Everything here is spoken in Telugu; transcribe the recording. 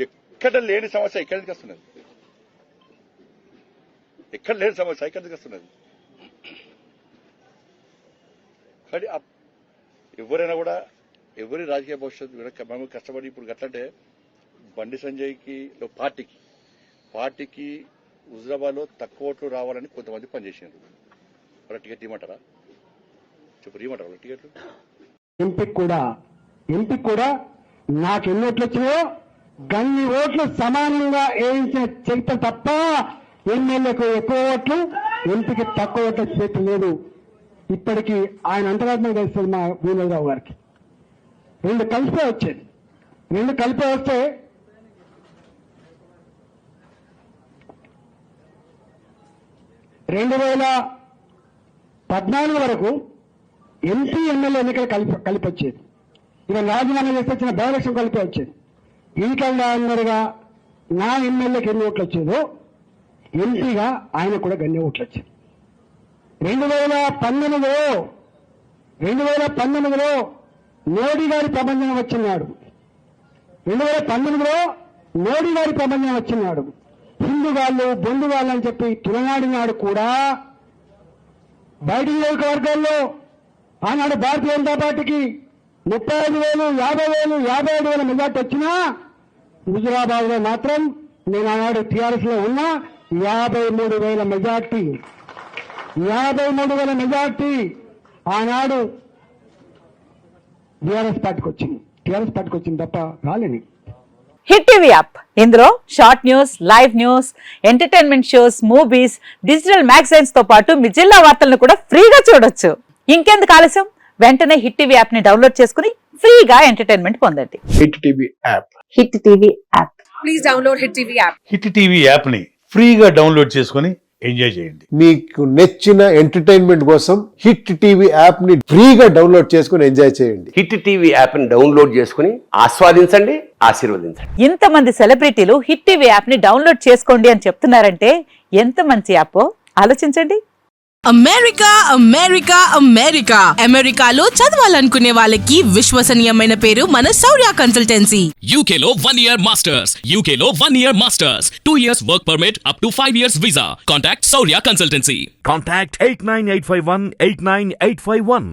ఎక్కడ లేని సమస్య ఎక్కడికి వస్తున్నది? ఎక్కడ లేని సమస్య ఎక్కడికి వస్తున్నది? కానీ ఎవరైనా కూడా ఎవరి రాజకీయ భవిష్యత్తు మేము కష్టపడి ఇప్పుడు గట్లంటే బండి సంజయ్కి పార్టీకి హుజరాబాద్లో తక్కువ ఓట్లు రావాలని కొంతమంది పనిచేసారు. వాళ్ళ టికెట్ ఇవ్వమంటారా? చెప్పు, ఇవ్వమంటారా వాళ్ళ టికెట్లు? ఎంపీ కూడా నాకు ఎన్ని ఓట్లు వచ్చినాయో గన్ని ఓట్లు సమానంగా వేయించిన చరిత్ర తప్ప ఎమ్మెల్యేకు ఎక్కువ ఓట్లు, ఎంపీకి తక్కువ ఓట్ల చరిత్ర లేదు. ఇప్పటికీ ఆయన అంతరాత్మక తెలుస్తుంది మా వీరరావు గారికి. రెండు కలిపే వస్తే రెండు 2014 వరకు ఎంపీ ఎమ్మెల్యే ఎన్నికలు కలిపి వచ్చేది. ఇక రాజీనామా చేసి వచ్చిన బైఎలక్షన్ కలిపి వచ్చేది. ఈటల అందరుగా నా ఎమ్మెల్యేకి ఎన్ని ఓట్లు వచ్చేదో ఎంపీగా ఆయన కూడా గన్ని ఓట్లు వచ్చేది. 2019లో మోడీ గారి ప్రబంధన వచ్చినాడు. 2019లో మోడీ గారి ప్రబంధన వచ్చినాడు. హిందూ వాళ్ళు బొందు వాళ్ళు అని చెప్పి తులనాడినాడు కూడా. బయట నియోజకవర్గాల్లో ఆనాడు భారతీయ జనతా పార్టీకి 35,000, 50,000, 57,000 మెజార్టీ వచ్చినా హుజురాబాద్ లో మాత్రం నేను ఆనాడు టీఆర్ఎస్ లో ఉన్నా 53,000 మెజార్టీ ఆనాడు టీఆర్ఎస్ పార్టీకి వచ్చింది తప్ప రాలేని. హిట్ టీవీ యాప్, ఇందులో short news, live news, entertainment shows, movies, digital magazines తో పాటు మీ జిల్లా వార్తలను కూడా ఫ్రీగా చూడొచ్చు. ఇంకెందుకు ఆలస్యం, వెంటనే హిట్ టీవీ యాప్ ని డౌన్లోడ్ చేసుకుని ఫ్రీగా ఎంటర్టైన్మెంట్ పొందండి. Hit TV app. Please download hit TV app. Hit TV app ని ఫ్రీగా డౌన్లోడ్ చేసుకుని ఎంజాయ్ చేయండి. మీకు నచ్చిన ఎంటర్టైన్మెంట్ కోసం హిట్ టీవీ యాప్ ని ఫ్రీగా డౌన్లోడ్ చేసుకుని ఎంజాయ్ చేయండి. హిట్ టీవీ యాప్ ని డౌన్లోడ్ చేసుకుని ఆస్వాదించండి, ఆశీర్వదించండి. ఇంతమంది సెలబ్రిటీలు హిట్ టీవీ యాప్ ని డౌన్లోడ్ చేసుకోండి అని చెప్తున్నారంటే ఎంత మంచి యాప్ ఆలోచించండి. అమెరికాలో చదవాలనుకునే వాళ్ళకి విశ్వసనీయమైన పేరు మన శౌర్య కన్సల్టెన్సీ. UK లో 1 year masters, 2 years work permit up to 5 years visa. Contact Saurya Consultancy. Contact 89851 89851.